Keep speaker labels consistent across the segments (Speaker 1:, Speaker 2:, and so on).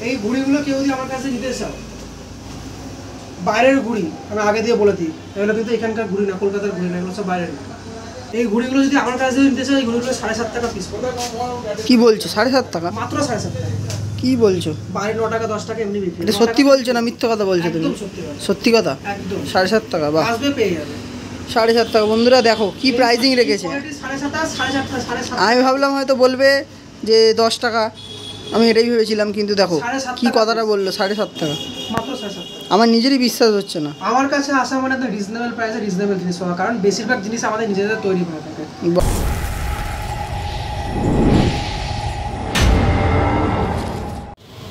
Speaker 1: এই ঘুড়িগুলো কেউ যদি আমার কাছে নিতে চাও, বাইরের ঘুড়ি আমি আগে দিয়ে বলে দিই, এগুলো কিন্তু এখানকার ঘুড়ি না, কলকাতার ঘুড়ি না, এগুলো সব বাইরের। এই ঘুড়িগুলো যদি আমার কাছে নিতে চাও, এই ঘুড়িগুলো 7.5 টাকা পিস পড়বে।
Speaker 2: কি বলছো 7.5 টাকা?
Speaker 1: মাত্র 7.5 টাকা।
Speaker 2: কি বলছো?
Speaker 1: বাইরে 9 টাকা 10 টাকা এমনি বিক্রি।
Speaker 2: এটা সত্যি বলছো না মিথ্যা কথা বলছো তুমি? সত্যি কথা।
Speaker 1: একদম
Speaker 2: 7.5 টাকা। বাহ,
Speaker 1: আসবে পেয়ে যাবে
Speaker 2: 7.5 টাকা। বন্ধুরা দেখো কি প্রাইজিং রেখেছে।
Speaker 1: 7.5
Speaker 2: আমি ভাবলাম হয়তো বলবে যে 10 টাকা, আমি এটাই ভেবেছিলাম, কিন্তু দেখো কি কথাটা বললো 7.5 টাকা।
Speaker 1: মাত্র 7.5 টাকা।
Speaker 2: আমার নিজেরই বিশ্বাস হচ্ছে না।
Speaker 1: আমার কাছে আসা মানে একটা রিজনেবল প্রাইসে রিজনেবল জিনিস পাওয়া, কারণ বেশিরভাগ জিনিস আমাদের নিজেদের তৈরি করা থাকে।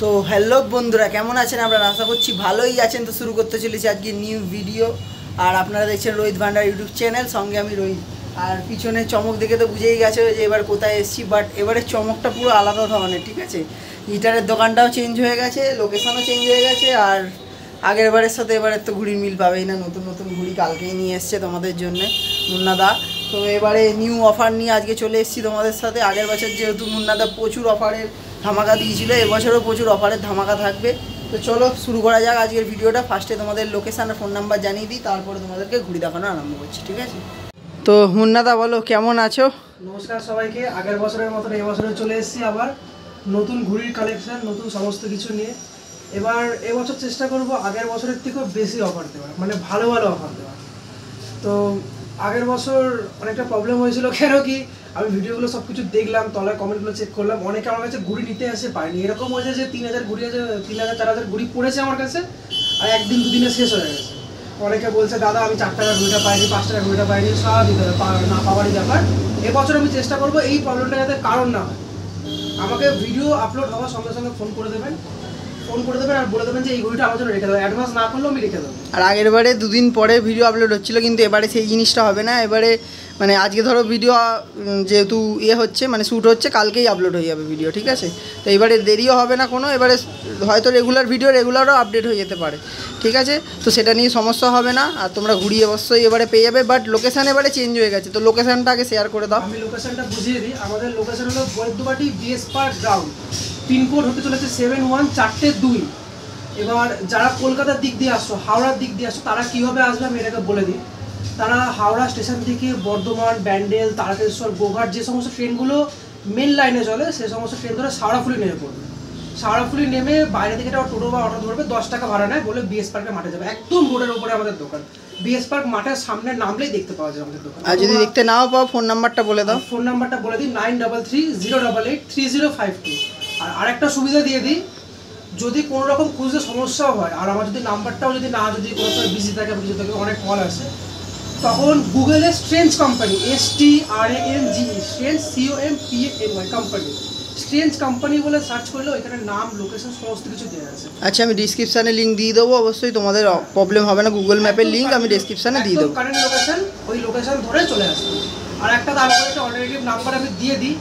Speaker 2: তো হ্যালো বন্ধুরা, কেমন আছেন আপনারা? আশা করছি ভালোই আছেন। তো শুরু করতে চলেছি আজকে নিউ ভিডিও। আর আপনারা দেখছেন রোহিত ভান্ডার ইউটিউব চ্যানেল, সঙ্গে আমি রোহিত। আর পিছনে চমক দেখে তো বুঝেই গেছে যে এবার কোথায় এসেছি, বাট এবারে চমকটা পুরো আলাদা ধরনের। ঠিক আছে, গিটারের দোকানটাও চেঞ্জ হয়ে গেছে, লোকেশনও চেঞ্জ হয়ে গেছে। আর আগের বারের সাথে এবারের তো ঘুড়ির মিল পাবেই না, নতুন নতুন ঘুড়ি কালকেই নিয়ে এসছে তোমাদের জন্য মুন্নাদা। তো এবারে নিউ অফার নিয়ে আজকে চলে এসেছি তোমাদের সাথে। আগের বছর যেহেতু মুন্নাদা প্রচুর অফারের ধামাকা দিয়েছিল, এবছরও প্রচুর অফারের ধামাকা থাকবে। তো চলো শুরু করা যাক আজকের ভিডিওটা। ফার্স্টে তোমাদের লোকেশান আর ফোন নাম্বার জানিয়ে দিই, তারপরে তোমাদেরকে ঘুড়ি দেখানো আরম্ভ করছি। ঠিক আছে, তো মুন্নাদা বলো কেমন আছো?
Speaker 1: নমস্কার সবাইকে। আগের বছরের মতন এই বছরে চলে এসেছি আবার নতুন ঘুড়ির কালেকশন, নতুন সমস্ত কিছু নিয়ে। এবার এবছর চেষ্টা করব আগের বছরের থেকেও বেশি অফার দেওয়ার, মানে ভালো ভালো অফার দেওয়ার। তো আগের বছর অনেকটা প্রবলেম হয়েছিল, কেন কি আমি ভিডিওগুলো সব কিছু দেখলাম, তলায় কমেন্টগুলো চেক করলাম, অনেকে আমার কাছে ঘুড়ি নিতে আসে পায়নি। এরকম হয়েছে যে 3000 ঘুড়ি আছে, 3000 4000 ঘুড়ি পড়েছে আমার কাছে, আর একদিন দুদিনে শেষ হয়ে গেছে। অনেকে বলছে দাদা আমি 4 টাকার ঘুড়িটা পাইনি, 5 টাকার ঘুড়িটা পাইনি, স্বাভাবিক না পাওয়ারই ব্যাপার। এবছর আমি চেষ্টা করবো এই প্রবলেমটা যাতে কারণ না হয়। আমাকে ভিডিও আপলোড হওয়ার সঙ্গে সঙ্গে ফোন করে দেবেন আর বলে দেবেন যে এই ঘড়িটা আমার জন্য রেখে দেবো, অ্যাডভান্স না করলেও আমি রেখে দেবো।
Speaker 2: আর আগের বারে দুদিন পরে ভিডিও আপলোড হচ্ছিলো, কিন্তু এবারে সেই জিনিসটা হবে না। এবারে মানে আজকে ধরো ভিডিও যেহেতু হচ্ছে, মানে শ্যুট হচ্ছে, কালকেই আপলোড হয়ে যাবে ভিডিও। ঠিক আছে, তো এবারে দেরিও হবে না কোনো। এবারে হয়তো রেগুলার ভিডিও রেগুলারও আপডেট হয়ে যেতে পারে। ঠিক আছে, তো সেটা নিয়ে সমস্যা হবে না। আর তোমরা ঘুড়ি অবশ্যই এবারে পেয়ে যাবে, বাট লোকেশান এবারে চেঞ্জ হয়ে গেছে। তো লোকেশানটা আগে শেয়ার করে দাও।
Speaker 1: আমি লোকেশানটা বুঝিয়ে দিই। আমাদের লোকেশান হলো Baidyabati BS park ground, pincode হতে চলেছে 7142। এবার যারা কলকাতার দিক দিয়ে আসছো, হাওড়ার দিক দিয়ে আসছো, তারা কীভাবে আসবে আমি এটাকে বলে দিই। তারা হাওড়া স্টেশন থেকে বর্ধমান, ব্যান্ডেল, তারকেশ্বর, গোঘাট যে সমস্ত ট্রেনগুলো মেন লাইনে চলে, সেই সমস্ত ট্রেন ধরে শাওড়াফুলি নেমে পড়বে। শাওড়াফুলি নেমে বাইরে থেকে একটা টোটো বা অটো ধরবে, 10 টাকা ভাড়া নেয়, বলে বিএস পার্কের মাঠে যাবে। একদম রোডের উপরে আমাদের দোকান। বিএস পার্ক মাঠের সামনে নামলেই দেখতে পাওয়া যায় আমাদের দোকান।
Speaker 2: আর যদি দেখতে নাও পাও, ফোন নাম্বারটা বলে দাও।
Speaker 1: ফোন নাম্বারটা বলে দিই 9330883052। আর আরেকটা সুবিধা দিয়ে দিই, যদি কোনো রকম খুঁজতে সমস্যাও হয়, আর আমার যদি নাম্বারটাও যদি কোনো সময় বিজি থাকে, কিছু থাকে, অনেক কল আসে, তখন গুগলে strange company, STRANGE, strange COMPANY company, strange company বলে সার্চ করলে এখানে নাম, লোকেশন সমস্ত কিছু দেওয়া আছে।
Speaker 2: আচ্ছা, আমি ডিসক্রিপশানে লিঙ্ক দিয়ে দেবো, অবশ্যই তোমাদের প্রবলেম হবে না। গুগল ম্যাপের লিঙ্ক আমি ডিসক্রিপশানে দিয়ে দেবো।
Speaker 1: কারেন্ট লোকেশন, ওই লোকেশন ধরে চলে আসবে। আর একটা তারপরে একটা অল্টারনেটিভ নাম্বার আমি দিয়ে দিই,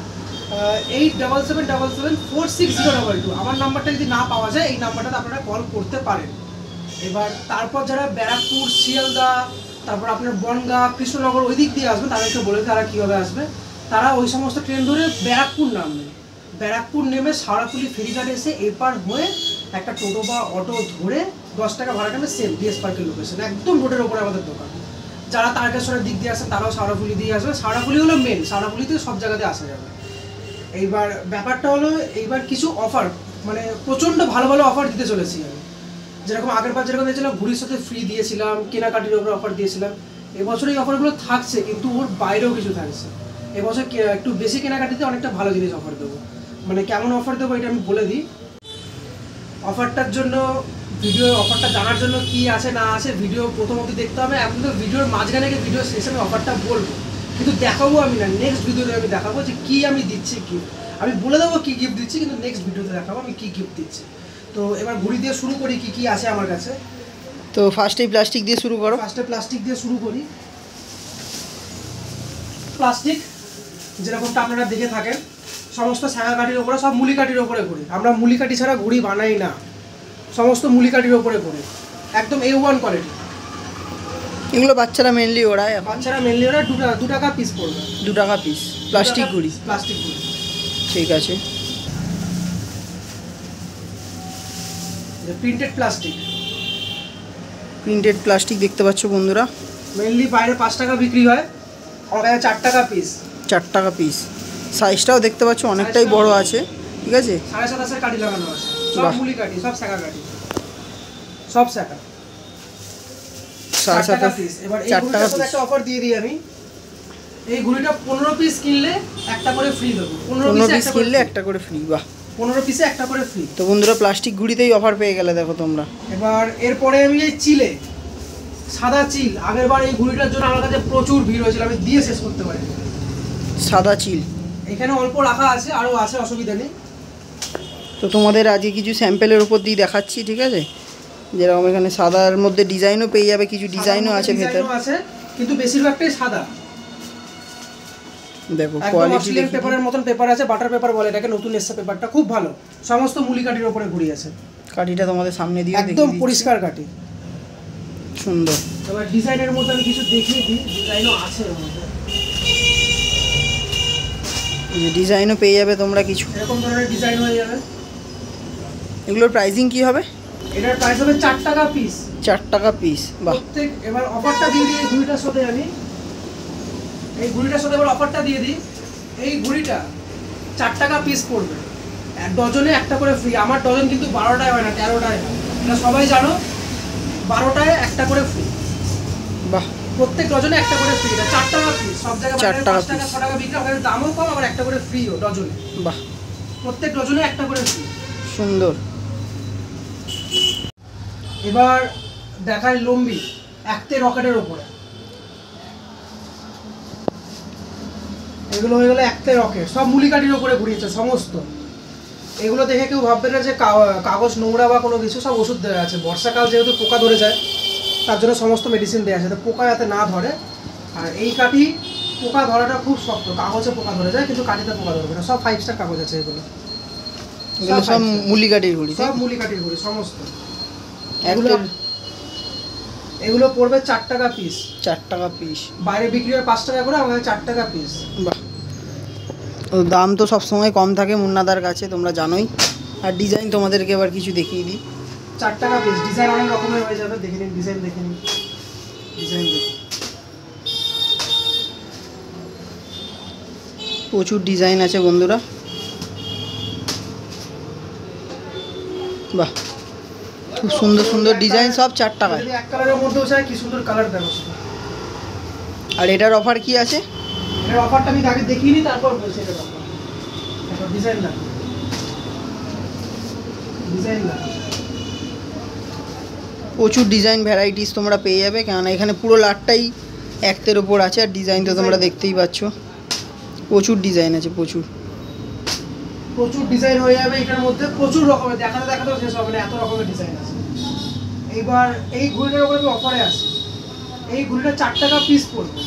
Speaker 1: 8777746022। আমার নাম্বারটা যদি না পাওয়া যায়, এই নাম্বারটাতে আপনারা কল করতে পারেন। এবার তারপর যারা ব্যারাকপুর, শিয়ালদা, তারপর আপনার বনগাঁ, কৃষ্ণনগর ওই দিক দিয়ে আসবে, তাদেরকে বলে তারা কীভাবে আসবে। তারা ওই সমস্ত ট্রেন ধরে ব্যারাকপুর নামবে, ব্যারাকপুর নেমে শাওড়াফুলি ফেরিঘাট এসে এপার হয়ে একটা টোটো বা অটো ধরে 10 টাকা ভাড়া নেবে, সেম বিএস পার্কের লোকেশন, একদম রোডের ওপরে আমাদের দোকান। যারা তারকেশ্বরের দিক দিয়ে আসেন তারাও শাওড়াফুলি দিয়ে আসবে। শাওড়াফুলি হলো মেন, শাওড়াফুলিতে সব জায়গাতে আসা যাবে। এইবার ব্যাপারটা হলো, এইবার কিছু অফার, মানে প্রচণ্ড ভালো ভালো অফার দিতে চলেছি আমি। যেরকম আগের বার যেরকম দিয়েছিলাম ঘুড়ির সাথে ফ্রি দিয়েছিলাম, কেনাকাটির ওপরে অফার দিয়েছিলাম, এবছর এই অফারগুলো থাকছে, কিন্তু ওর বাইরেও কিছু থাকছে। এবছর একটু বেশি কেনাকাটিতে অনেকটা ভালো জিনিস অফার দেবো। মানে কেমন অফার দেবো এটা আমি বলে দিই। অফারটার জন্য অফারটা জানার জন্য কি আছে না আছে ভিডিও প্রথমত দেখতে হবে। এখন তো ভিডিওর মাঝখানে গিয়ে ভিডিও শেষে অফারটা বলবো, কিন্তু দেখাবো আমি না, নেক্সট ভিডিওতে আমি দেখাবো যে কী আমি দিচ্ছি। গিফট আমি বলে দেবো কী গিফট দিচ্ছি, কিন্তু নেক্সট ভিডিওতে দেখাবো আমি কী গিফট দিচ্ছি। তো এবার ঘুড়ি দিয়ে শুরু করি, কী কী আছে আমার কাছে।
Speaker 2: তো ফার্স্টেই প্লাস্টিক দিয়ে শুরু করো।
Speaker 1: ফার্স্টে প্লাস্টিক দিয়ে শুরু করি। প্লাস্টিক যেরকমটা আপনারা দেখে থাকেন, সমস্ত ছায়া কাঠির ওপরে, সব মুলি কাঠির ওপরে করি আমরা। মুলি কাঠি ছাড়া ঘুড়ি বানাই না, সমস্ত মুলি কাঠির ওপরে করি, একদম A1 কোয়ালিটি।
Speaker 2: এগুলো বাচ্চারা মেনলি ওড়ায়।
Speaker 1: বাচ্চারা মেনলি ওরা 2 টাকা পিস পড়বে,
Speaker 2: 2 টাকা পিস প্লাস্টিক ঘুড়ি।
Speaker 1: প্লাস্টিক ঘুড়ি,
Speaker 2: ঠিক আছে।
Speaker 1: Printed plastic.
Speaker 2: প্রিন্টেড প্লাস্টিক দেখতে পাচ্ছ বন্ধুরা,
Speaker 1: মেনলি বাইরে 5 টাকা বিক্রি হয়, আমার কাছে 4 টাকা পিস।
Speaker 2: 4 টাকা পিস। সাইজটাও দেখতে পাচ্ছ অনেকটাই বড় আছে, ঠিক আছে।
Speaker 1: 7.5 কাঠি লাগানো আছে, সব
Speaker 2: বাহ।
Speaker 1: মুলি কাঠি, সব শাখা কাঠি, সব শাখা। 4
Speaker 2: 7.5
Speaker 1: টাকা পিস। এবার এই
Speaker 2: 4 টাকা
Speaker 1: ঘুড়িটার সাথে একটা অফার দিয়ে দিই আমি। এই ঘুড়িটা 15 পিস কিনলে একটা করে ফ্রি দেবো।
Speaker 2: 15 পিস কিনলে একটা করে ফ্রি। বাহ,
Speaker 1: 15 পিসে একটা করে ফ্রি।
Speaker 2: তো বন্ধুরা প্লাস্টিক ঘুড়িতেই অফার পেয়ে গেলে দেখো তোমরা।
Speaker 1: এবার এরপরে আমি এই চিলে, সাদা চিল, আগেরবার এই ঘুড়িটার জন্য আমার কাছে প্রচুর ভিড় হয়েছিল, আমি দিয়ে শেষ করতে পারি।
Speaker 2: সাদা চিল
Speaker 1: এখানে অল্প রাখা আছে, আরও আছে, অসুবিধা নেই।
Speaker 2: তো তোমাদের আজকে কিছু স্যাম্পেলের উপর দিয়ে দেখাচ্ছি, ঠিক আছে। যেরকম এখানে সাদার মধ্যে ডিজাইনও পেয়ে যাবে, কিছু ডিজাইনও আছে ভেতর,
Speaker 1: আছে কিন্তু বেশিরভাগটাই সাদা।
Speaker 2: দেখো
Speaker 1: একদম
Speaker 2: কোয়ালিটি
Speaker 1: অস্ট্রেলিয়ান পেপারের মতন পেপার আছে, বাটার পেপার বলে এটাকে, নতুন এসছে পেপারটা, খুব ভালো। সমস্ত মুলি কাঠির উপরে ঘুরি আছে।
Speaker 2: কাঠিটা তোমাদের সামনে দিয়ে
Speaker 1: একদম পরিষ্কার কাঠি,
Speaker 2: সুন্দর।
Speaker 1: এবার ডিজাইনের মধ্যে আমি কিছু দেখিয়ে দিই, ডিজাইনও আছে এর মধ্যে।
Speaker 2: ডিজাইনও পেয়ে যাবে তোমরা কিছু,
Speaker 1: এরকম ধরনের ডিজাইন হয়ে যাবে।
Speaker 2: এগুলোর প্রাইসিং কি হবে?
Speaker 1: এটার প্রাইস হবে 4 টাকা পিস।
Speaker 2: 4 টাকা পিস। বাহ,
Speaker 1: প্রত্যেক, এবার অফারটা দিয়ে দিই এই ঘুড়িটার সাথে আমি। এই ঘুড়িটার সাথে এবার অফারটা দিয়ে দিই। এই ঘুড়িটা 4 টাকা পিস পড়বে, ডজনে একটা করে ফ্রি। আমার ডজন কিন্তু 12টায় হয় না, 13টায় হয়, এটা সবাই জানো। 12টায় একটা করে ফ্রি।
Speaker 2: বাহ,
Speaker 1: প্রত্যেক ডজনে একটা করে ফ্রি। এটা 4 টাকা পিস, সব জায়গায়
Speaker 2: 4 টাকা
Speaker 1: 5 টাকা 6 টাকা বিক্রি, আমাদের দামও কম, আবার একটা করে ফ্রিও ডজনে।
Speaker 2: বাহ,
Speaker 1: প্রত্যেক ডজনে একটা করে ফ্রি।
Speaker 2: সুন্দর।
Speaker 1: এবার দেখায় লম্বি একতে রকেটের ওপরে। এগুলো হয়ে গেলো একতে রকেট, সব মুলি কাঠির ওপরে ঘুরিয়েছে সমস্ত। এগুলো দেখে কেউ ভাববে না যে কাগজ নোংরা বা কোনো কিছু, সব ওষুধ দেওয়া আছে। বর্ষাকাল যেহেতু পোকা ধরে যায়, তার জন্য সমস্ত মেডিসিন দেওয়া আছে, যাতে পোকা যাতে না ধরে। আর এই কাঠি পোকা ধরাটা খুব শক্ত, কাগজে পোকা ধরে যায় কিন্তু কাঠিতে পোকা ধরবে না। সব 5 স্টার কাগজ আছে এগুলো,
Speaker 2: এগুলো সব মুলি কাঠির ঘুড়ি,
Speaker 1: সব মুলি কাঠির ঘুড়ি সমস্ত।
Speaker 2: এগুলো
Speaker 1: এগুলো পড়বে 4 টাকা পিস।
Speaker 2: 4 টাকা পিস।
Speaker 1: বাইরে বিক্রি হয় 5 টাকা করে, আমাদের 4 টাকা পিস।
Speaker 2: বাহ, তো দাম তো সবসময় কম থাকে মুন্নাদার কাছে, তোমরা জানোই। আর ডিজাইন তোমাদেরকে এবার কিছু দেখিয়ে দিই।
Speaker 1: 4 টাকা পিস। ডিজাইন অনেক রকমের হয়ে যাবে, দেখে নিন ডিজাইন, দেখে নিন ডিজাইন দেখুন।
Speaker 2: প্রচুর ডিজাইন আছে বন্ধুরা। বাহ, খুব সুন্দর সুন্দর ডিজাইন, সব 4 টাকায়।
Speaker 1: যদি এক কালারের মধ্যেও চাই, কি সুন্দর কালার দেখো।
Speaker 2: আর এটার অফার কি আছে?
Speaker 1: এটার অফারটা আমি আগে দেখিয়ে নিই, তারপর বলছি এটার অফার। দেখো ডিজাইন দেখো, ডিজাইন দেখো।
Speaker 2: প্রচুর ডিজাইন ভ্যারাইটিস তোমরা পেয়ে যাবে, কেননা এখানে পুরো লাটটাই একতের ওপর আছে। আর ডিজাইন তো তোমরা দেখতেই পাচ্ছ, প্রচুর ডিজাইন আছে, প্রচুর
Speaker 1: প্রচুর ডিজাইন হয়ে যাবে এটার মধ্যে, প্রচুর রকমের, দেখাতে দেখাতেও শেষ হবে না, এত রকমের ডিজাইন আছে। এইবার এই ঘুড়িটার উপরে আমি অফারে আসি। এই ঘুড়িটা 4 টাকা পিস পড়বে,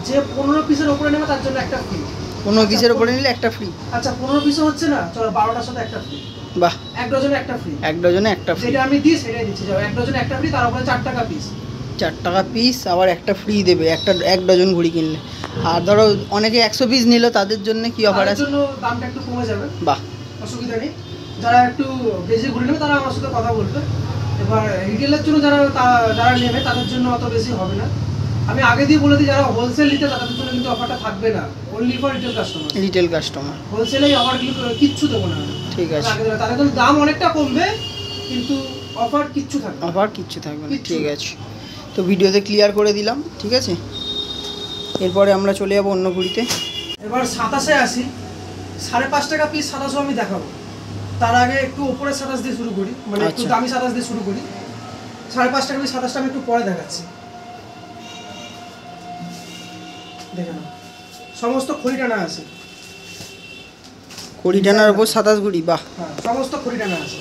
Speaker 1: যে 15 পিসের উপরে নেবে তার জন্য একটা ফ্রি।
Speaker 2: 15 পিসের উপরে নিলে একটা ফ্রি।
Speaker 1: আচ্ছা 15 পিসও হচ্ছে না, চলো 12টার সাথে একটা ফ্রি।
Speaker 2: বাহ,
Speaker 1: এক ডজনে একটা ফ্রি।
Speaker 2: এক ডজনে একটা ফ্রি।
Speaker 1: যেটা আমি দিই সেটাই দিচ্ছি, যাও এক ডজনে একটা ফ্রি, তার উপরে 4 টাকা পিস।
Speaker 2: 4 টাকা পিস, আবার একটা ফ্রি দেবে একটা, 1 ডজন ঘুড়ি কিনলে। আর ধরো অনেকে 100 পিস নিল, তাদের জন্য কি অফার
Speaker 1: তাদের
Speaker 2: আছে?
Speaker 1: জন্য দামটা একটু কমে যাবে।
Speaker 2: বাহ,
Speaker 1: অসুবিধা নেই। যারা একটু বেশি ঘুরে নেবে তারা আমার সাথে কথা বলবে। এবার রিটেলের জন্য যারা নেবে তাদের জন্য অত বেশি হবে না। আমি আগে দিয়ে বলে দিই, যারা হোলসেল নিতে তাদের জন্য কিন্তু অফারটা থাকবে না, only for retail customer.
Speaker 2: Retail customer,
Speaker 1: হোলসেলে অফার কিচ্ছু দেবো না।
Speaker 2: ঠিক আছে।
Speaker 1: তাদের জন্য দাম অনেকটা কমবে, কিন্তু অফার কিচ্ছু থাকবে না।
Speaker 2: অফার কিচ্ছু থাকবে না,
Speaker 1: কিচ্ছু
Speaker 2: ঠিক
Speaker 1: না।
Speaker 2: আছে। তো ভিডিওতে ক্লিয়ার করে দিলাম, ঠিক আছে। এরপরে আমরা চলে যাবো অন্য ঘুড়িতে।
Speaker 1: এবার 27-এ আসি। 5.5 টাকা পিস 27 আমি দেখাবো। তার আগে একটু উপরের 27 দিয়ে শুরু করি, মানে একটু
Speaker 2: আচ্ছা।
Speaker 1: দামি 27 দিয়ে শুরু করি। 5.5 টাকা পিস 27টা আমি একটু পরে দেখাচ্ছি, দেখে নাও। সমস্ত খড়ি টানা আছে,
Speaker 2: খড়ি টানার উপর 27 ঘুড়ি। বাহ,
Speaker 1: হ্যাঁ সমস্ত খড়ি টানা আছে।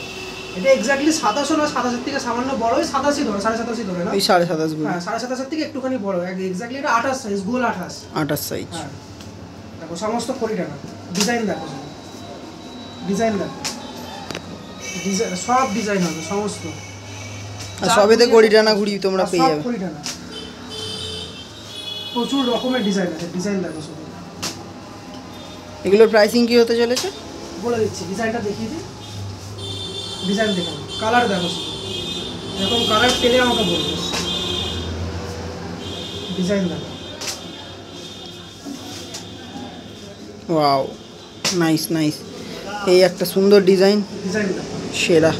Speaker 1: এটা এক্স্যাক্টলি 27 না, 27-এর থেকে সামান্য বড়, ওই 87 ধরে, 87.5 ধরে না।
Speaker 2: ওই 27.5 ঘুড়ি।
Speaker 1: হ্যাঁ 27.5-এর থেকে একটুখানি বড়, এক্স্যাক্টলি এটা 28 সাইজ, গোল 28।
Speaker 2: 28 সাইজ।
Speaker 1: হ্যাঁ দেখো সমস্ত খড়ি টানা। ডিজাইন দেখো, ডিজাইন দেখো, ডিজাইন সব ডিজাইন হবে সমস্ত।
Speaker 2: আর সবেতে খড়ি টানা ঘুড়ি তোমরা পেয়ে যাবে।
Speaker 1: খড়ি টানা, প্রচুর রকমের ডিজাইন আছে। ডিজাইন দেখো শুধু।
Speaker 2: এগুলোর প্রাইসিং কি হতে চলেছে
Speaker 1: বলে দিচ্ছি, ডিজাইনটা দেখিয়ে দিই। ডিজাইন দেখুন, কালার দেখো, এরকম কালার পেলে আমাকে বলবে। ডিজাইন দেখো,
Speaker 2: ওয়াও, নাইস নাইস। এই একটা সুন্দর ডিজাইন,
Speaker 1: ডিজাইন দেখো।
Speaker 2: সেরা।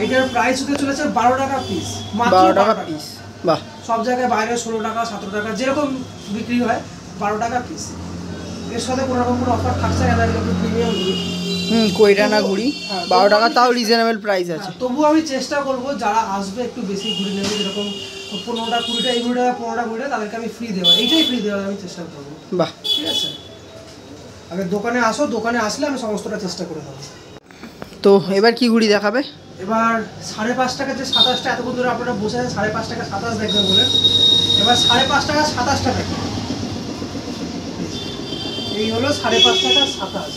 Speaker 1: এটার প্রাইস হতে চলেছে 12 টাকা পিস, মাত্র
Speaker 2: 12 টাকা পিস। বাহ,
Speaker 1: সব জায়গায় বাইরে 16 টাকা 17 টাকা যেরকম বিক্রি হয়, 12 টাকা পিস। এর সাথে কোনো রকম কোনো অফার থাকছে না, প্রিমিয়াম গুড়ি।
Speaker 2: কইরানা গুড়ি 12 টাকা, তাও রিজনেবল প্রাইস আছে।
Speaker 1: তবু আমি চেষ্টা করব যারা আসবে একটু বেশি ঘুরি নেবে, যেরকম 15টা 20টা এই ঘুরিটা 15টা ঘুরিটা তাদেরকে আমি ফ্রি দেওয়া, এইটাই ফ্রি দেওয়ার আমি চেষ্টা করবো।
Speaker 2: বাহ,
Speaker 1: ঠিক আছে, আগে দোকানে আসো, দোকানে আসলে আমি সমস্তটা চেষ্টা করে দেবো।
Speaker 2: তো এবার কি ঘুড়ি দেখাবে?
Speaker 1: এবার 5.5 টাকা যে 27টা, এতক্ষণ ধরে আপনারা বসে আছেন 5.5 টাকা 27 দেখবেন বলে, এবার 5.5 টাকা 27টা দেখবেন। এই হলো 5.5 টাকা 27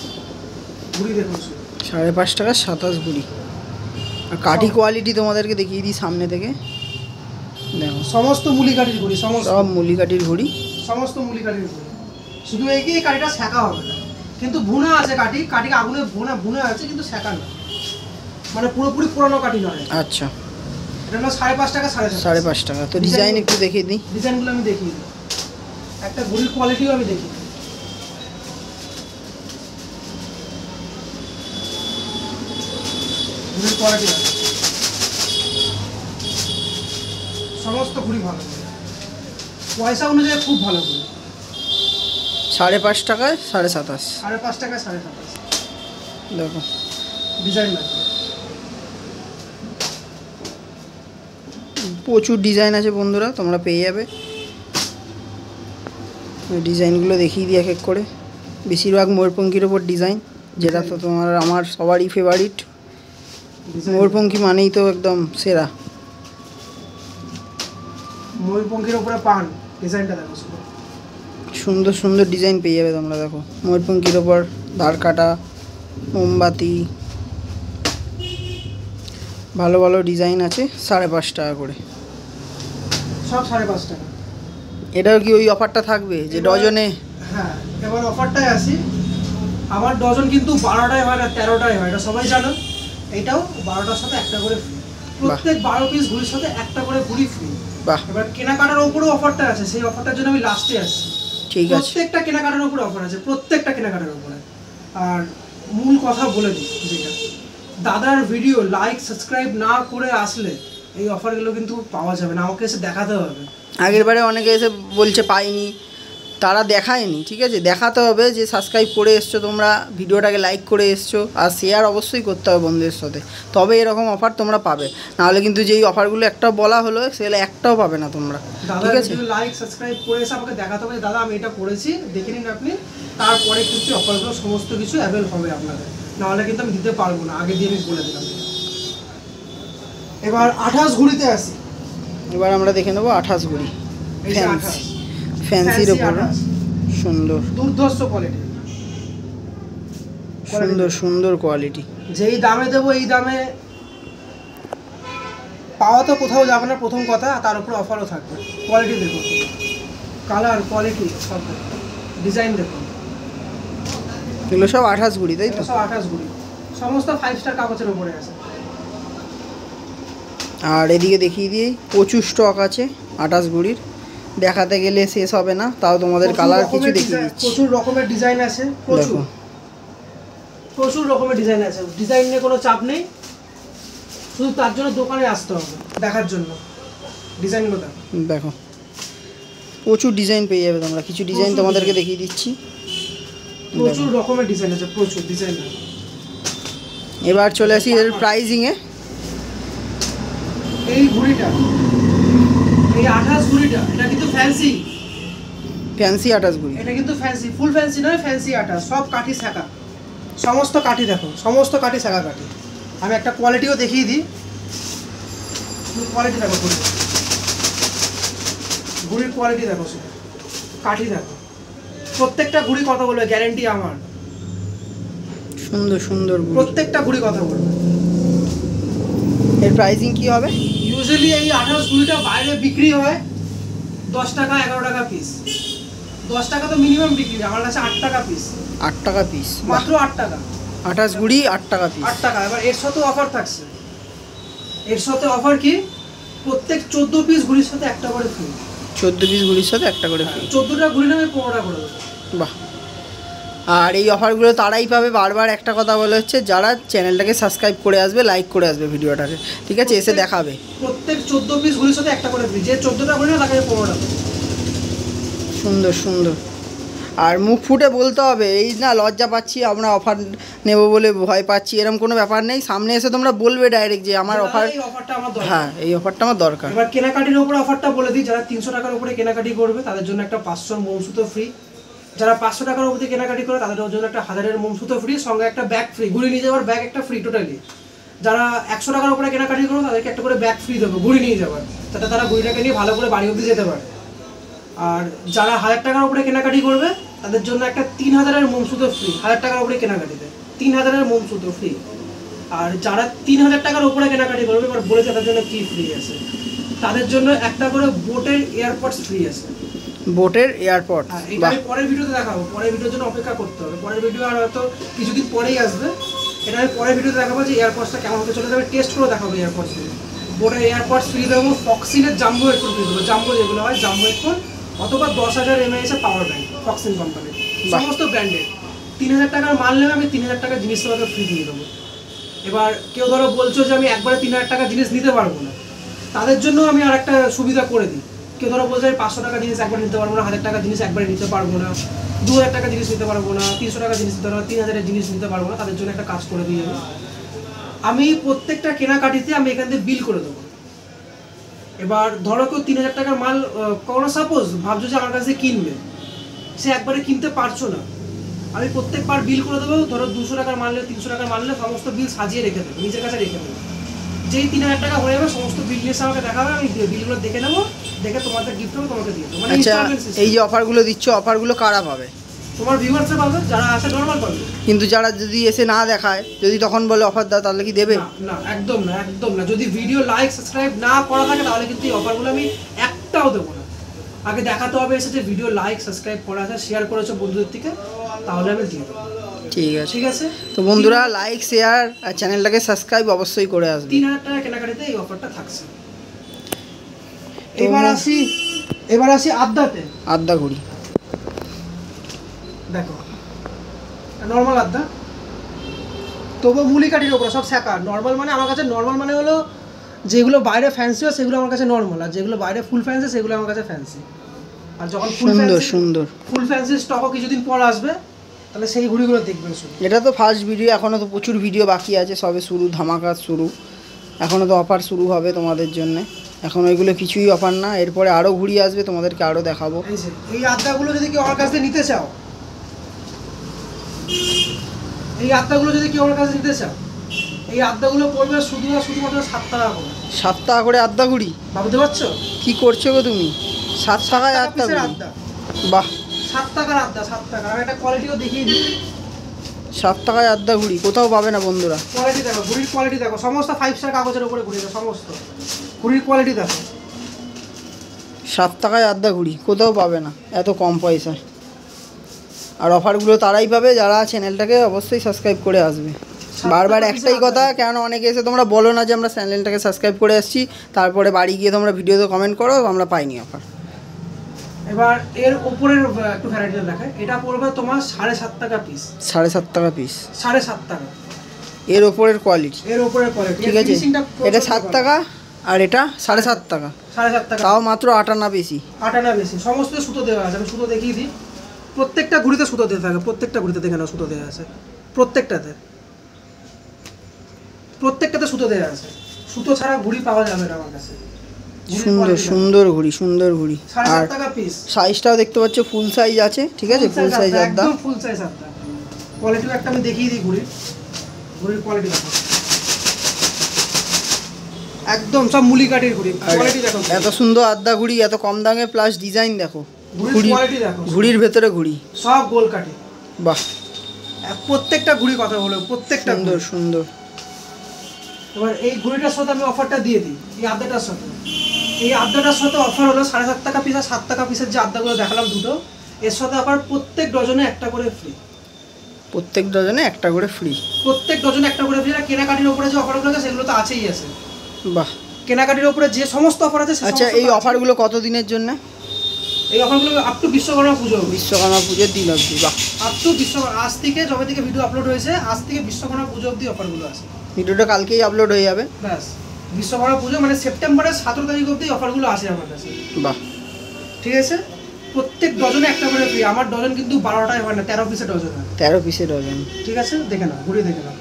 Speaker 1: ঘুড়ি দেখুন,
Speaker 2: 5.5 টাকা 27 ঘুড়ি। আর কাঠি কোয়ালিটি তোমাদেরকে দেখিয়ে দিই সামনে থেকে, দেখো
Speaker 1: সমস্ত মুলি কাঠির ঘুড়ি, সমস্ত
Speaker 2: সব মুলি কাঠির ঘুড়ি,
Speaker 1: সমস্ত মুলি কাঠির ঘুড়ি। শুধু এই কি কাঠিটা শেখা হবে না, কিন্তু ভুনা আছে কাঠি, কাঠি আগুনে ভুনা আছে, কিন্তু শেখা না, মানে পুরোপুরি পুরানো কাঠি নয়।
Speaker 2: আচ্ছা,
Speaker 1: এটা হলো 5.5 টাকা 7.5
Speaker 2: 5.5 টাকা। তো ডিজাইন একটু দেখিয়ে দিই।
Speaker 1: ডিজাইনগুলো আমি দেখিয়ে দিই, একটা ঘুড়ির কোয়ালিটিও আমি দেখি। ঘুড়ির কোয়ালিটি সমস্ত ঘুড়ি ভালো, পয়সা অনুযায়ী খুব ভালো ঘুড়ি।
Speaker 2: 5.5 টাকায় 27.5।
Speaker 1: 5.5 টাকা 27
Speaker 2: দেখো
Speaker 1: ডিজাইন লাগবে,
Speaker 2: প্রচুর ডিজাইন আছে বন্ধুরা, তোমরা পেয়ে যাবে। ডিজাইনগুলো দেখিয়ে দিই এক এক করে। বেশিরভাগ ময়ূরপঙ্খির ওপর ডিজাইন, যেটা তো তোমার আমার সবারই ফেভারিট। ময়ূরপঙ্খি মানেই তো একদম সেরা।
Speaker 1: ময়ূরপঙ্খির উপরে পান, ডিজাইনটা দেখো,
Speaker 2: সুন্দর সুন্দর ডিজাইন পেয়ে যাবে তোমরা। দেখো ময়ূরপঙ্খির ওপর ধার কাটা, মোমবাতি, ভালো ভালো ডিজাইন আছে। 5.5 টাকা করে
Speaker 1: সব 5.5 টাকা।
Speaker 2: এটাও কি ওই অফারটা থাকবে যে ডজনে?
Speaker 1: হ্যাঁ, এবার অফারটায় আসি। আমার ডজন কিন্তু 12টাই হয় না, 13টাই হয়, এটা সবাই জানো। এইটাও 12টার সাথে একটা করে ফ্রি, প্রত্যেক 12 পিস ঘুড়ির সাথে একটা করে ঘুড়ি ফ্রি।
Speaker 2: বাহ,
Speaker 1: এবার কেনাকাটার উপরেও অফারটা আছে, সেই অফারটার জন্য আমি লাস্টে আসছি।
Speaker 2: ঠিক আছে।
Speaker 1: প্রত্যেকটা কেনাকাটার উপরে অফার আছে, প্রত্যেকটা কেনাকাটার উপরে। আর মূল কথা বলে দিই, যেটা দাদার ভিডিও লাইক সাবস্ক্রাইব না করে আসলে এই অফারগুলো কিন্তু পাওয়া যাবে না, আমাকে এসে দেখাতে হবে।
Speaker 2: আগের বারে অনেকে এসে বলছে পাইনি, তারা দেখায়নি, ঠিক আছে? দেখাতে হবে যে সাবস্ক্রাইব করে এসছো তোমরা, ভিডিওটাকে লাইক করে এসছো, আর শেয়ার অবশ্যই করতে হবে বন্ধুদের সাথে, তবে এরকম অফার তোমরা পাবে। নাহলে কিন্তু যেই অফারগুলো একটাও বলা হলো সেগুলো একটাও পাবে না তোমরা, ঠিক আছে?
Speaker 1: লাইক সাবস্ক্রাইব করে এসে আমাকে দেখাতে হবে, দাদা আমি এটা করেছি, দেখে নিন আপনি, তারপরে কিন্তু অফারগুলো সমস্ত কিছু অ্যাভেল হবে আপনাদের, নাহলে কিন্তু আমি দিতে পারবো না, আগে দিয়ে আমি বলে দিলাম। এবার 28 ঘুড়িতে আসি।
Speaker 2: এবার আমরা দেখে নেবো 28 ঘুড়ি,
Speaker 1: এই যে
Speaker 2: ফ্যান্সি, ফ্যান্সির ওপর সুন্দর
Speaker 1: দুর্ধর্ষ কোয়ালিটি,
Speaker 2: সুন্দর সুন্দর কোয়ালিটি।
Speaker 1: যেই দামে দেবো এই দামে পাওয়া তো কোথাও যাবে না, প্রথম কথা, তার উপর অফারও থাকবে। কোয়ালিটি দেখুন, কালার কোয়ালিটি সব, ডিজাইন দেখুন,
Speaker 2: এগুলো সব 28 ঘুড়ি, তাই তো?
Speaker 1: সব 28 ঘুড়ি, সমস্ত 5 স্টার কাগজের উপরে আছে।
Speaker 2: আর এদিকে দেখিয়ে দিই, প্রচুর স্টক আছে 28 ঘুড়ির, দেখাতে গেলে শেষ হবে না, তাও তোমাদের কালার কিছু দেখিয়ে দিচ্ছি।
Speaker 1: প্রচুর রকমের ডিজাইন আছে, প্রচুর প্রচুর রকমের ডিজাইন আছে, ডিজাইন নিয়ে কোনো চাপ নেই, শুধু তার জন্য দোকানে আসতে হবে দেখার জন্য। ডিজাইনগুলো
Speaker 2: দেখো প্রচুর ডিজাইন পেয়ে যাবে তোমরা, কিছু ডিজাইন তোমাদেরকে দেখিয়ে দিচ্ছি।
Speaker 1: প্রচুর রকমের ডিজাইন আছে, প্রচুর ডিজাইন।
Speaker 2: এবার চলে আসি এর প্রাইজিংয়ে।
Speaker 1: এই ঘুড়িটা, এই 28 ঘুড়িটা, এটা কিন্তু ফ্যান্সি,
Speaker 2: ফ্যান্সি 28 ঘুড়ি,
Speaker 1: এটা কিন্তু ফ্যান্সি, ফুল ফ্যান্সি নয়, ফ্যান্সি 28, সব কাঠি শাখা, সমস্ত কাঠি দেখো, সমস্ত কাঠি শাখা কাঠি। আমি একটা কোয়ালিটিও দেখিয়ে দিই, কোয়ালিটি দেখো, ঘুড়ির কোয়ালিটি দেখো, শুধু কাঠি দেখো, প্রত্যেকটা ঘুড়ি কথা বলবে, গ্যারেন্টি আমার,
Speaker 2: সুন্দর সুন্দর ঘুড়ি,
Speaker 1: প্রত্যেকটা ঘুড়ি কথা বলবে।
Speaker 2: এর প্রাইজিং কি হবে?
Speaker 1: ইউজুয়ালি এই 28 ঘুড়িটা বাইরে বিক্রি হয় 10 টাকা 11 টাকা পিস, 10 টাকা তো মিনিমাম বিক্রি হয়, আমার কাছে 8 টাকা পিস।
Speaker 2: 8 টাকা পিস,
Speaker 1: মাত্র 8 টাকা।
Speaker 2: 28 ঘুড়ি 8 টাকা পিস।
Speaker 1: 8 টাকা। এবার এর সাথে অফার থাকছে, এর সাথে অফার কি, প্রত্যেক 14 পিস ঘুড়ির সাথে একটা করে ফ্রি।
Speaker 2: 14 পিস ঘুড়ির সাথে একটা করে ফ্রি।
Speaker 1: 14টা ঘুড়ি নেবে 15 টাকা করে দেবো।
Speaker 2: বাহ। আর এই অফারগুলো তারাই পাবে, বারবার একটা কথা বলে হচ্ছে, যারা চ্যানেলটাকে সাবস্ক্রাইব করে আসবে, লাইক করে আসবে ভিডিওটাকে, ঠিক আছে, এসে দেখাবে।
Speaker 1: প্রত্যেক 14 পিস ঘুড়ির সাথে একটা করে ফ্রি, যে 14টা ঘুড়ি নেবে তাকে 15 টাকা।
Speaker 2: সুন্দর সুন্দর। আর মুখ ফুটে বলতে হবে, এই না লজ্জা পাচ্ছি আমরা অফার নেব বলে ভয় পাচ্ছি, এরকম কোনো ব্যাপার নেই। সামনে এসে তোমরা বলবে ডাইরেক্ট যে আমার অফার,
Speaker 1: এই অফারটা আমার দরকার।
Speaker 2: হ্যাঁ এই অফারটা আমার দরকার।
Speaker 1: এবার কেনাকাটির উপরে অফারটা বলে দিই, যারা 300 টাকার উপরে কেনাকাটি করবে তাদের জন্য একটা 500 মোমসুতো ফ্রি। যারা 500 টাকার উপরে কেনাকাটি করে তাদের জন্য একটা 1000-এর মোমসুতো ফ্রি, সঙ্গে একটা ব্যাগ ফ্রি, ঘুড়ি নিয়ে যাওয়ার ব্যাগ একটা ফ্রি টোটালি। যারা 100 টাকার উপরে কেনাকাটি করবে তাদেরকে একটা করে ব্যাগ ফ্রি দেবো ঘুড়ি নিয়ে যাওয়ার, যাতে তারা ঘুড়িটাকে নিয়ে ভালো করে বাড়ি অবধি যেতে পারে। আর যারা 1000 টাকার উপরে কেনাকাটি করবে তাদের জন্য একটা 3000-এর মোমসুতো ফ্রি, 1000 টাকার উপরে কেনাকাটিতে 3000-এর মোমসুতো ফ্রি। আর যারা 3000 টাকার উপরে কেনাকাটি করবে, এবার বলেছে তাদের জন্য কি ফ্রি আছে, তাদের জন্য একটা করে বোটের এয়ারপডস ফ্রি আছে।
Speaker 2: বোটের এয়ারপড,
Speaker 1: এটা আমি পরের ভিডিওতে দেখাবো, পরের ভিডিওর জন্য অপেক্ষা করতে হবে, পরের ভিডিও আর হয়তো কিছুদিন পরেই আসবে। এটা আমি পরের ভিডিওতে দেখাবো যে এয়ারপডসটা কেমন হতে চলে, আমি টেস্ট করে দেখাবো এয়ারপডস। বোটের এয়ারপডস ফ্রি দেবো, ফক্সিনের জাম্বো হেডফোন ফ্রি দেবো, জাম্বো যেগুলো হয় জাম্বো হেডফোন, অথবা 10,000 mAh পাওয়ার ব্যাংক, ফক্সিন কোম্পানির সমস্ত ব্র্যান্ডের। 3000 টাকার মাল নেবে আমি 3000 টাকার জিনিস তোমাকে ফ্রি দিয়ে দেবো। এবার কেউ ধরো বলছো যে আমি একবারে 3000 টাকার জিনিস নিতে পারবো না, তাদের জন্য আমি আর একটা সুবিধা করে দিই। কেউ ধরো বলছে আমি 500 টাকা জিনিস একবার নিতে পারবো না, 1000 টাকা জিনিস একবারে নিতে পারবো না, 2000 টাকা জিনিস নিতে পারবো না, 300 টাকা জিনিস নিতে পারবো না, 3000-এর জিনিস নিতে পারবো না, তাদের জন্য একটা কাজ করে দিই আমি প্রত্যেকটা কেনাকাটিতে আমি এখান থেকে বিল করে দেবো। এবার ধরো কেউ 3000 টাকার মাল কোনো সাপোজ ভাবছো যে আমার কাছে কিনবে, সে একবারে কিনতে পারছো না, আমি প্রত্যেকবার বিল করে দেবো। ধরো 200 টাকার মাল নিলে 300 টাকার মাল নিলে সমস্ত বিল সাজিয়ে রেখে দেবো, নিজের কাছে রেখে দেবো। যেই 3000 টাকা হয়ে যাবে সমস্ত বিল নিয়ে আমাকে দেখাবে, আমি বিলগুলো দেখে নেবো, দেখে তোমাদের গিফট হবে, তোমাকে দিয়ে দেবো।
Speaker 2: আচ্ছা, এই যে অফারগুলো দিচ্ছ, অফারগুলো কারা পাবে?
Speaker 1: তোমার ভিউয়ার্সরা পাবে, যারা আছে নরমাল পাবে।
Speaker 2: কিন্তু যারা যদি এসে না দেখায়, যদি তখন বলে অফার দাও, তাহলে কি দেবে?
Speaker 1: না একদম না, একদম না। যদি ভিডিও লাইক সাবস্ক্রাইব না করা থাকে তাহলে কিন্তু এই অফারগুলো আমি একটাও দেবো না। আগে দেখাতে হবে এসে যে ভিডিও লাইক সাবস্ক্রাইব করা আছে, শেয়ার করেছো বন্ধুদের থেকে, তাহলে আমি দিয়ে দেবো।
Speaker 2: ঠিক আছে,
Speaker 1: ঠিক আছে।
Speaker 2: তো বন্ধুরা লাইক শেয়ার আর চ্যানেলটাকে সাবস্ক্রাইব অবশ্যই করে আসবে।
Speaker 1: 3000 টাকা কেনাকাটিতে এই অফারটা থাকছে। এবার আসি আদ্দাতে।
Speaker 2: আদ্দা ঘুড়ি
Speaker 1: দেখো, নর্মাল আদ্দা, তবু মুলি কাঠির ওপরে সব স্যাকা। নর্মাল মানে আমার কাছে নর্মাল মানে হলো যেগুলো বাইরে ফ্যান্সি হয় সেগুলো আমার কাছে নর্মাল, আর যেগুলো বাইরে ফুল ফ্যান্সি সেগুলো আমার কাছে ফ্যান্সি। আর যখন ফুল ফ্যান্সি স্টকও কিছুদিন পর আসবে, তাহলে সেই ঘুড়িগুলো দেখবেন শুধু।
Speaker 2: এটা তো ফার্স্ট ভিডিও, এখনও তো প্রচুর ভিডিও বাকি আছে, সবে শুরু, ধামাকা শুরু, এখনও তো অফার শুরু হবে তোমাদের জন্য। এখন ওইগুলো কিছুই অফার না, এরপরে আরও ঘুড়ি আসবে, তোমাদেরকে আরও দেখাবো।
Speaker 1: এই আদ্দাগুলো যদি কেউ আমার কাছ থেকে নিতে চাও, এই আদ্দাগুলো যদি কেউ আমার কাছে নিতে চাও, এই আদ্দাগুলো পড়বে শুধুমাত্র 7 টাকা করে।
Speaker 2: 7 টাকা করে আদ্দা ঘুড়ি,
Speaker 1: ভাবতে পারছো?
Speaker 2: কি করছো গো তুমি? 7 টাকায় আদ্দা ঘুড়ি? বাহ,
Speaker 1: 7 টাকার আদ্দা, 7 টাকা। আমি একটা কোয়ালিটিও দেখিয়ে দিই।
Speaker 2: 7 টাকায় আদ্দা ঘুড়ি কোথাও পাবে না বন্ধুরা।
Speaker 1: কোয়ালিটি দেখো, ঘুড়ির কোয়ালিটি দেখো, সমস্ত 5 স্টার কাগজের উপরে ঘুড়ি, সমস্ত ঘুড়ির কোয়ালিটি দেখো।
Speaker 2: 7 টাকায় আদ্দা ঘুড়ি কোথাও পাবে না, এত কম পয়সায়। আর অফারগুলো তারাই পাবে যারা চ্যানেলটাকে অবশ্যই সাবস্ক্রাইব করে আসবে। বারবার একটাই কথা, কেন অনেকে এসে তোমরা বলো না যে আমরা চ্যানেলটাকে সাবস্ক্রাইব করে আসছি, তারপরে বাড়ি গিয়ে তোমরা ভিডিওতে কমেন্ট করো আমরা পাইনি অফার।
Speaker 1: এবার এর উপরের একটু ভ্যারাইটি দেখায়, এটা পড়বে তোমার 7.5 টাকা পিস।
Speaker 2: 7.5 টাকা পিস,
Speaker 1: 7.5 টাকা।
Speaker 2: এর উপরের কোয়ালিটি,
Speaker 1: এর উপরের কোয়ালিটি,
Speaker 2: ঠিক আছে। এটা 7 টাকা আর এটা 7.5 টাকা,
Speaker 1: 7.5 টাকা,
Speaker 2: তাও মাত্র 8 আনা বেশি।
Speaker 1: 8 আনা বেশি। সমস্ত সুতো দেওয়া আছে, আমি সুতো দেখিয়ে দিই। প্রত্যেকটা ঘুড়িতে সুতো দেওয়া থাকে, প্রত্যেকটা ঘুড়িতে দেখে নাও সুতো দেওয়া আছে, প্রত্যেকটাতে সুতো দেওয়া আছে। সুতো ছাড়া ঘুড়ি পাওয়া যাবে না আমার কাছে।
Speaker 2: সুন্দর ঘুড়ি, সুন্দর ঘুড়ি।
Speaker 1: 7.5 টাকা পিস।
Speaker 2: সাইজটাও দেখতে পাচ্ছ ফুল সাইজ আছে, ঠিক আছে, ফুল সাইজ আদ্দা,
Speaker 1: একদম ফুল সাইজ আদ্দা। কোয়ালিটিও একটা আমি দেখিয়ে দিই ঘুড়ির কোয়ালিটি দেখো, একদম সব মুলি কাঠির ঘুড়ি। কোয়ালিটি দেখো,
Speaker 2: এত সুন্দর আদ্দা ঘুড়ি, এত কম দামে, প্লাস ডিজাইন দেখো,
Speaker 1: ঘুড়ির কোয়ালিটি দেখো,
Speaker 2: ঘুড়ির ভেতরে ঘুড়ি,
Speaker 1: সব গোল কাঠি।
Speaker 2: বাহ,
Speaker 1: প্রত্যেকটা ঘুড়ি কথা বলো, প্রত্যেকটা
Speaker 2: সুন্দর।
Speaker 1: এবার এই ঘুড়িটার সাথে আমি অফারটা দিয়ে দিই। এই আদ্দাটার সাথে অফার হলো 7.5 টাকা পিস আর 7 টাকা পিসের যে আদ্দাগুলো দেখালাম দুটো, এর সাথে আবার প্রত্যেক ডজনে একটা করে ফ্রি।
Speaker 2: প্রত্যেক ডজনে একটা করে ফ্রি।
Speaker 1: প্রত্যেক ডজনে একটা করে ফ্রি। আর কেনাকাটির উপরে যে অফারগুলো আছে সেগুলো তো আছেই আছে।
Speaker 2: বাহ,
Speaker 1: কেনাকাটির উপরে যে সমস্ত অফার আছে।
Speaker 2: আচ্ছা, এই অফারগুলো কত দিনের জন্য?
Speaker 1: এই অফারগুলো আপ টু বিশ্বকর্মা পুজো।
Speaker 2: বিশ্বকর্মা পুজোর দিন অবধি? বাহ,
Speaker 1: আপ টু বিশ্বকর্মা, আজ থেকে যবে থেকে ভিডিও আপলোড হয়েছে আজ থেকে বিশ্বকর্মা পুজো অবধি অফারগুলো আছে।
Speaker 2: ভিডিওটা কালকেই আপলোড হয়ে যাবে।
Speaker 1: ব্যাস, বিশ্বকর্মা পুজো মানে সেপ্টেম্বরের 17 তারিখ অবধি অফারগুলো আছে আমার কাছে।
Speaker 2: বাহ,
Speaker 1: ঠিক আছে। প্রত্যেক ডজনে একটা করে ফ্রি। আমার ডজন কিন্তু 12টাই হয় না, 13 পিসের ডজন হয়।
Speaker 2: 13 পিসের ডজন।
Speaker 1: ঠিক আছে, দেখে নাও, ঘুরে দেখে নাও।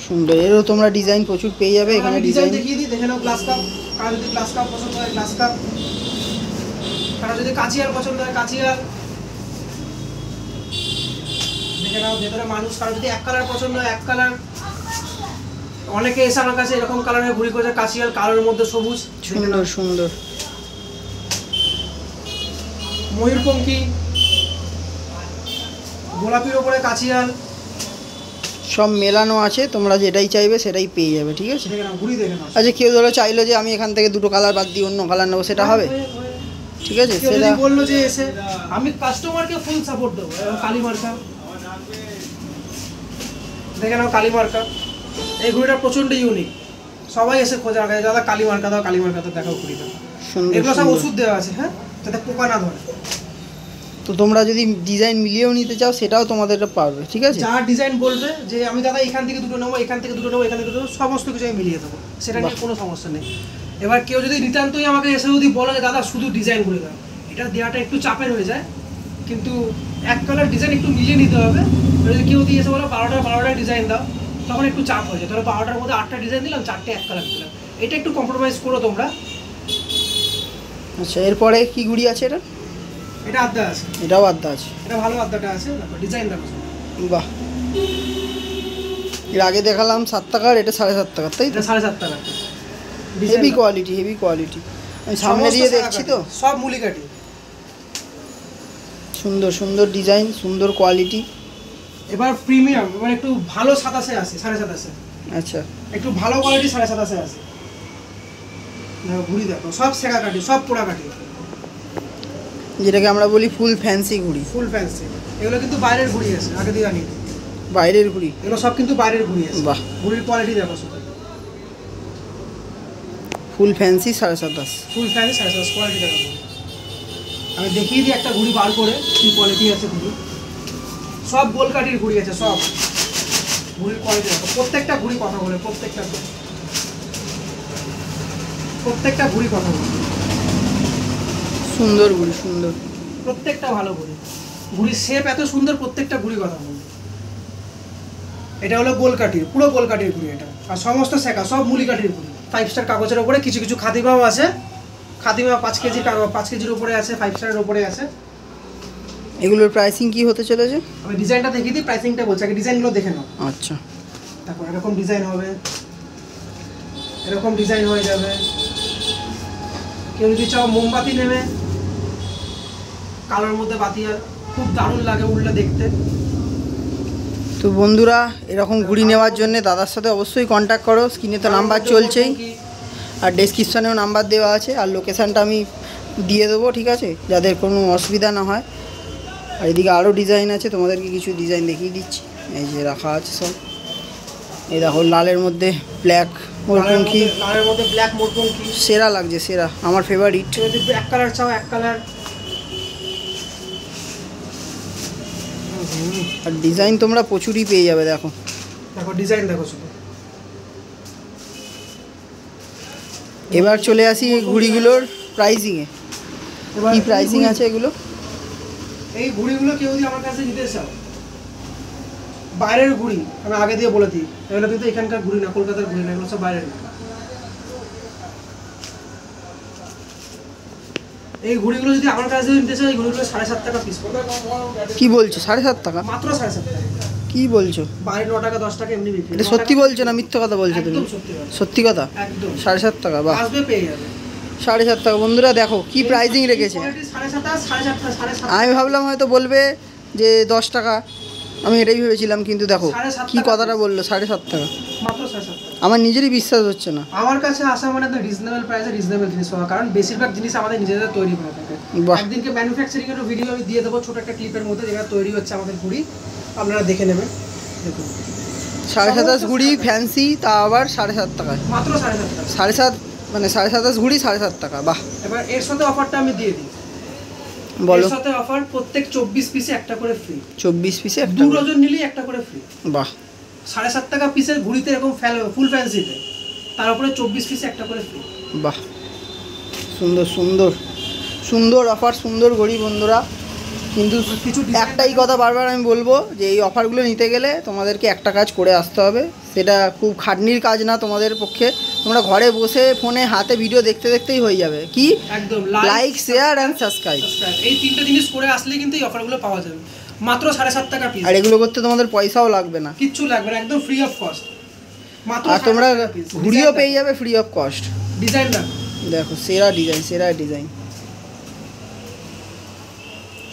Speaker 2: সুন্দর, এরও তোমরা ডিজাইন প্রচুর পেয়ে যাবে এখানে। ডিজাইন
Speaker 1: দেখিয়ে দিই, দেখে নাও। গ্লাস কাপ, কারো যদি গ্লাস কাপ পছন্দ হয় গ্লাস কাপ, কারো যদি কাচিয়াল পছন্দ হয় কাচিয়াল, দেখে নাও। ভেতরে মানুষ, কারো যদি এক কালার পছন্দ হয় এক কালার। অনেকে এসে আমার কাছে এরকম কালারের ঘুড়ি করেছে, কাচিয়াল কালোর মধ্যে সবুজ।
Speaker 2: সুন্দর সুন্দর।
Speaker 1: ময়ূরপঙ্খী, গোলাপির ওপরে কাচিয়াল,
Speaker 2: সব মেলানো আছে, তোমরা যেটাই চাইবে সেটাই পেয়ে যাবে। ঠিক আছে।
Speaker 1: দেখে নাও, ঘুড়ি দেখে নাও।
Speaker 2: আচ্ছা, কেউ ধরো চাইলো যে আমি এখান থেকে দুটো কালার বাদ দিয়ে অন্য কালার নেবো, সেটা হবে? ঠিক আছে।
Speaker 1: কেউ
Speaker 2: সেটা
Speaker 1: যদি বললো যে এসে, আমি কাস্টমারকে ফুল সাপোর্ট দেবো। কালী মার্কা, দেখে নাও, কালী মার্কা। এই ঘুড়িটা প্রচন্ড ইউনিক। সবাই এসে খোঁজে রাখে, দাদা কালী মার্কা দাও, কালী মার্কা দাও, দেখাও ঘুড়িটা।
Speaker 2: সুন্দর
Speaker 1: এগুলো সব
Speaker 2: সুন্দর।
Speaker 1: ওষুধ দেওয়া আছে, হ্যাঁ, যাতে পোকা না ধরে।
Speaker 2: তো তোমরা যদি ডিজাইন মিলিয়েও নিতে চাও সেটাও তোমাদের পারবে। ঠিক আছে।
Speaker 1: যা ডিজাইন বলবে যে আমি দাদা এখান থেকে দুটো নেবো, এখান থেকে দুটো নেবো, এখান থেকে দুটো নেবো, সমস্ত কিছু আমি মিলিয়ে দেবো, সেটা নিয়ে কোনো সমস্যা নেই। এবার কেউ যদি নিতান্তই আমাকে এসে যদি বলে যে দাদা শুধু ডিজাইন করে দাও, এটা দেওয়াটা একটু চাপের হয়ে যায়। কিন্তু এক কালার ডিজাইন একটু মিলিয়ে নিতে হবে। যদি কেউ দিয়ে এসে বলো 12টা ডিজাইন দাও, তখন একটু চাপ হয়ে যায়। ধরো 12টার মধ্যে 8টা ডিজাইন দিলাম, 4টে এক কালার দিলাম, এটা একটু কম্প্রোমাইজ করো তোমরা।
Speaker 2: আচ্ছা, এরপরে কি ঘুড়ি আছে? এটা
Speaker 1: এটা আদ্যা আছে,
Speaker 2: এটাও আদ্যা আছে।
Speaker 1: এটা ভালো আদ্যাটা আছে, ডিজাইন দেখো।
Speaker 2: বাহ, এর আগে দেখালাম 7 টাকার, এটা 7.5 টাকার, তাই তো?
Speaker 1: এটা 7.5 টাকা।
Speaker 2: Heavy quality, heavy quality. আমি সামনে দিয়ে দেখছি তো,
Speaker 1: সব মুলি কাটি।
Speaker 2: সুন্দর সুন্দর ডিজাইন, সুন্দর কোয়ালিটি।
Speaker 1: এবার প্রিমিয়াম, এবার একটু ভালো 27 আছে, 27.5।
Speaker 2: আচ্ছা,
Speaker 1: একটু ভালো কোয়ালিটি 27.5 আছে। দেখো ঘুড়ি দেখো, সব সেকা কাটি, সব পোড়া কাটি,
Speaker 2: যেটাকে আমরা বলি ফুল ফ্যান্সি ঘুড়ি।
Speaker 1: ফুল ফ্যান্সি। এগুলো কিন্তু বাইরের ঘুড়ি আছে, আগে দিয়ে আনি।
Speaker 2: বাইরের ঘুড়ি?
Speaker 1: এগুলো সব কিন্তু বাইরের ঘুড়ি আছে।
Speaker 2: বাহ,
Speaker 1: ঘুড়ির কোয়ালিটি দেখো শুধু।
Speaker 2: ফুল ফ্যান্সি 7.5।
Speaker 1: ফুল ফ্যান্সি 27.5 কোয়ালিটি দেখো। আমি দেখিয়ে দিই একটা ঘুড়ি বার করে কি কোয়ালিটি আছে ঘুড়ি। সব গোল কাটির ঘুড়ি আছে, সব ঘুড়ির কোয়ালিটি দেখো। প্রত্যেকটা ঘুড়ি কথা বলে, প্রত্যেকটা ঘুড়ি কথা বলে।
Speaker 2: সুন্দর ঘুড়ি, সুন্দর।
Speaker 1: প্রত্যেকটা ভালো ঘুড়ি। ঘুড়ির শেপ এত সুন্দর, প্রত্যেকটা ঘুড়ি কথা বলে। এটা হলো গোলকাঠির, পুরো গোলকাঠির ঘুড়ি এটা। আর সমস্ত শেখা সব মুলি কাঠির ঘুড়ি। 5 স্টার কাগজের উপরে কিছু কিছু খাদিমাও আছে। খাদিমা 5 কেজি, 5 কেজির উপরে আছে, 5 স্টারের উপরে আছে।
Speaker 2: এগুলোর প্রাইসিং কি হতে চলেছে?
Speaker 1: আমি ডিজাইনটা দেখিয়ে দিই, প্রাইসিংটা বলছি, আগে ডিজাইনগুলো দেখে নাও।
Speaker 2: আচ্ছা,
Speaker 1: তারপর এরকম ডিজাইন হবে, এরকম ডিজাইন হয়ে যাবে। কেউ যদি চাও মোমবাতি নেবে, কালোর মধ্যে বাতি, আর খুব দারুণ লাগে উল্টা দেখতে।
Speaker 2: তো বন্ধুরা, এরকম ঘুড়ি নেওয়ার জন্য দাদার সাথে অবশ্যই কন্ট্যাক্ট করো। স্ক্রিনে তো নাম্বার চলছেই, আর ডেসক্রিপশানেও নাম্বার দেওয়া আছে, আর লোকেশানটা আমি দিয়ে দেবো। ঠিক আছে, যাদের কোনো অসুবিধা না হয়। আর এদিকে আরও ডিজাইন আছে, তোমাদেরকে কিছু ডিজাইন দেখিয়ে দিচ্ছি। এই যে রাখা আছে সব। এই দেখো, লালের মধ্যে ব্ল্যাক মোরপঙ্খী,
Speaker 1: লালের মধ্যে ব্ল্যাক মোরপঙ্খী
Speaker 2: সেরা লাগছে, সেরা, আমার ফেভারিট।
Speaker 1: যদি এক কালার চাও এক কালার।
Speaker 2: আর ডিজাইন তোমরা প্রচুরই পেয়ে যাবে। দেখো
Speaker 1: দেখো ডিজাইন দেখো শুধু।
Speaker 2: এবার চলে আসি ঘুড়িগুলোর প্রাইসিংয়ে। কি প্রাইসিং আছে এগুলো?
Speaker 1: এই ঘুড়িগুলো কেউ যদি আমার কাছে নিতে চাও, বাইরের ঘুড়ি, আমি আগে দিয়ে বলে দিই, এগুলো কিন্তু এখানকার ঘুড়ি না, কলকাতার ঘুড়ি না, এগুলো সব বাইরের। এই ঘুড়িগুলো যদি আমার কাছে নিতে চাও, এই ঘুড়িগুলো 7.5 টাকা পিস।
Speaker 2: কি বলছো? 7.5 টাকা?
Speaker 1: মাত্র 7.5 টাকা।
Speaker 2: কি বলছো?
Speaker 1: বাইরে 9 টাকা 10 টাকা এমনি বিক্রি।
Speaker 2: এটা সত্যি বলছো না মিথ্যা কথা বলছো তুমি?
Speaker 1: একদম সত্যি কথা।
Speaker 2: সত্যি কথা?
Speaker 1: একদম।
Speaker 2: 7.5 টাকা? বাহ,
Speaker 1: আসবে পেয়ে যাবে।
Speaker 2: 7.5 টাকা। বন্ধুরা দেখো কি প্রাইসিং রেখেছে।
Speaker 1: 7.5
Speaker 2: আমি ভাবলাম হয়তো বলবে যে 10 টাকা, আমি এটাই ভেবেছিলাম, কিন্তু দেখো
Speaker 1: 7.5
Speaker 2: কি কথাটা বললো, 7.5 টাকা।
Speaker 1: মাত্র 7.5 টাকা।
Speaker 2: আমার নিজেরই বিশ্বাস হচ্ছে না।
Speaker 1: আমার কাছে আসা মানে তো রিজনেবল প্রাইসে রিজনেবল জিনিস পাওয়া, কারণ বেশিরভাগ জিনিস আমাদের নিজেদের তৈরি করা থাকে।
Speaker 2: বাহ।
Speaker 1: একদিনকে ম্যানুফ্যাকচারিং এর ভিডিও আমি দিয়ে দেবো ছোট একটা ক্লিপের মধ্যে, যেটা তৈরি হচ্ছে আমাদের ঘুড়ি। আপনারা দেখে নেবেন। দেখুন
Speaker 2: 27.5 ঘুড়ি ফ্যান্সি, তা আবার 7.5 টাকায়,
Speaker 1: মাত্র 7.5 টাকা।
Speaker 2: 7.5 মানে 7.5 ঘুড়ি 7.5 টাকা। বাহ,
Speaker 1: এবার এর সাথে অফারটা আমি দিয়ে দিই।
Speaker 2: বলো।
Speaker 1: এর সাথে অফার প্রত্যেক 24 পিসে একটা করে ফ্রি।
Speaker 2: 24 পিসে একটা
Speaker 1: 2 ডজন নিলেই একটা করে ফ্রি।
Speaker 2: বাহ,
Speaker 1: 7.5 টাকা পিসের ঘুড়িতে এরকম ফুল ফ্যান্সিতে, তার উপরে 24 পিসে একটা করে ফ্রি।
Speaker 2: বাহ, সুন্দর সুন্দর সুন্দর অফার, সুন্দর ঘড়ি বন্ধুরা। কিন্তু
Speaker 1: কিছু
Speaker 2: একটাই কথা বারবার আমি বলবো যে এই অফারগুলো নিতে গেলে তোমাদেরকে একটা কাজ করে আসতে হবে, সেটা খুব খাটনির কাজ না তোমাদের পক্ষে। তোমরা ঘরে বসে ফোনে হাতে ভিডিও দেখতে দেখতেই হয়ে যাবে। কি?
Speaker 1: একদম
Speaker 2: লাইক, শেয়ার অ্যান্ড সাবস্ক্রাইব।
Speaker 1: এই তিনটে জিনিস করে আসলে কিন্তু এই অফারগুলো পাওয়া যাবে মাত্র 7.5 টাকা পিস।
Speaker 2: আর এগুলো করতে তোমাদের পয়সাও লাগবে না,
Speaker 1: কিচ্ছু লাগবে না, একদম ফ্রি অফ কস্ট। মাত্র
Speaker 2: আর তোমরা
Speaker 1: 7.5 টাকা পিস।
Speaker 2: ঘুড়িও পেয়ে যাবে ফ্রি অফ কস্ট।
Speaker 1: ডিজাইন না,
Speaker 2: দেখো সেরা ডিজাইন, সেরা ডিজাইন,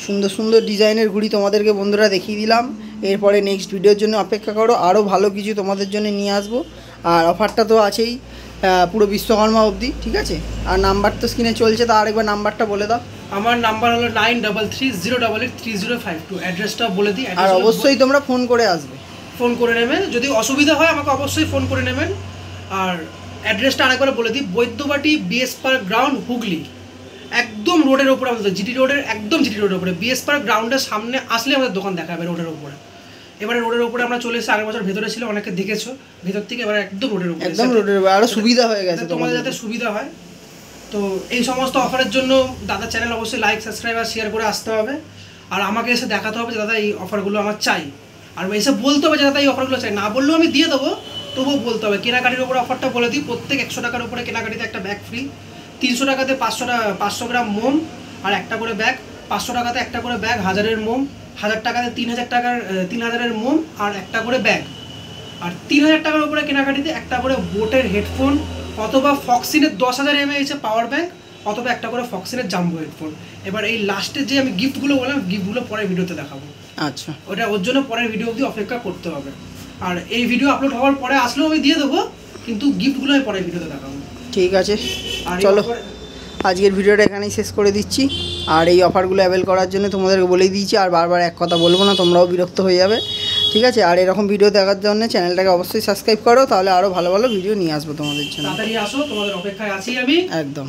Speaker 2: সুন্দর সুন্দর ডিজাইনের ঘুড়ি তোমাদেরকে বন্ধুরা দেখিয়ে দিলাম। এরপরে নেক্সট ভিডিওর জন্য অপেক্ষা করো, আরও ভালো কিছু তোমাদের জন্য নিয়ে আসবো। আর অফারটা তো আছেই পুরো বিশ্বকর্মা অবধি, ঠিক আছে? আর নাম্বার তো স্ক্রিনে চলছে, তা আরেকবার নাম্বারটা বলে দাও।
Speaker 1: আমার নাম্বার হলো 9330883052। অ্যাড্রেসটা বলে দিই।
Speaker 2: আর অবশ্যই তোমরা ফোন করে আসবে,
Speaker 1: ফোন করে নেবেন। যদি অসুবিধা হয় আমাকে অবশ্যই ফোন করে নেবেন। আর অ্যাড্রেসটা আরেকবার বলে দিই, Baidyabati BS park ground, Hooghly. একদম রোডের ওপরে আমাদের, জিটি রোডের একদম জিটি রোডের ওপরে, বিএস পার্ক গ্রাউন্ডের সামনে আসলে আমাদের দোকান দেখা যাবে রোডের ওপরে। এবারে রোডের ওপরে আমরা চলে এসে আগের বছর ভেতরে ছিল, অনেকে দেখেছো ভেতর থেকে, এবার একদম রোডের উপরে,
Speaker 2: একদম রোডের উপরে। আরও সুবিধা হয়ে গেছে
Speaker 1: তোমাদের যাতে সুবিধা হয়। তো এই সমস্ত অফারের জন্য দাদা চ্যানেল অবশ্যই লাইক, সাবস্ক্রাইব আর শেয়ার করে আসতে হবে। আর আমাকে এসে দেখাতে হবে যে দাদা এই অফারগুলো আমার চাই, আর এসে বলতে হবে যে দাদা এই অফারগুলো চাই। না বললেও আমি দিয়ে দেবো, তবুও বলতে হবে। কেনাকাটির উপরে অফারটা বলে দিই, প্রত্যেক 100 টাকার উপরে কেনাকাটিতে একটা ব্যাগ ফ্রি। 300 টাকাতে 500 গ্রাম মোম আর একটা করে ব্যাগ। 500 টাকাতে একটা করে ব্যাগ, 1000-এর মোম। 1000 টাকাতে 3000-এর মোম আর একটা করে ব্যাগ। আর 3000 টাকার উপরে কেনাকাটিতে একটা করে বোটের হেডফোন, অথবা ফক্সিনের 10,000 mAh পাওয়ার ব্যাংক, অথবা একটা করে ফক্সিনের জাম্বো হেডফোন। এবার এই লাস্টে যে আমি গিফটগুলো বললাম, গিফটগুলো পরের ভিডিওতে দেখাবো।
Speaker 2: আচ্ছা,
Speaker 1: ওর জন্য পরের ভিডিও অবধি অপেক্ষা করতে হবে। আর এই ভিডিও আপলোড হওয়ার পরে আসলেও আমি দিয়ে দেবো, কিন্তু গিফটগুলো আমি পরের ভিডিওতে দেখাবো।
Speaker 2: ঠিক আছে,
Speaker 1: আর
Speaker 2: চলো আজকের ভিডিওটা এখানেই শেষ করে দিচ্ছি। আর এই অফারগুলো অ্যাভেল করার জন্য তোমাদেরকে বলেই দিয়েছি, আর বারবার এক কথা বলবো না, তোমরাও বিরক্ত হয়ে যাবে, ঠিক আছে? আর এরকম ভিডিও দেখার জন্য চ্যানেলটাকে অবশ্যই সাবস্ক্রাইব করো, তাহলে আরও ভালো ভালো ভিডিও নিয়ে আসবো তোমাদের জন্য।
Speaker 1: তাড়াতাড়ি আসো, তোমাদের অপেক্ষায় আছি আমি।
Speaker 2: একদম।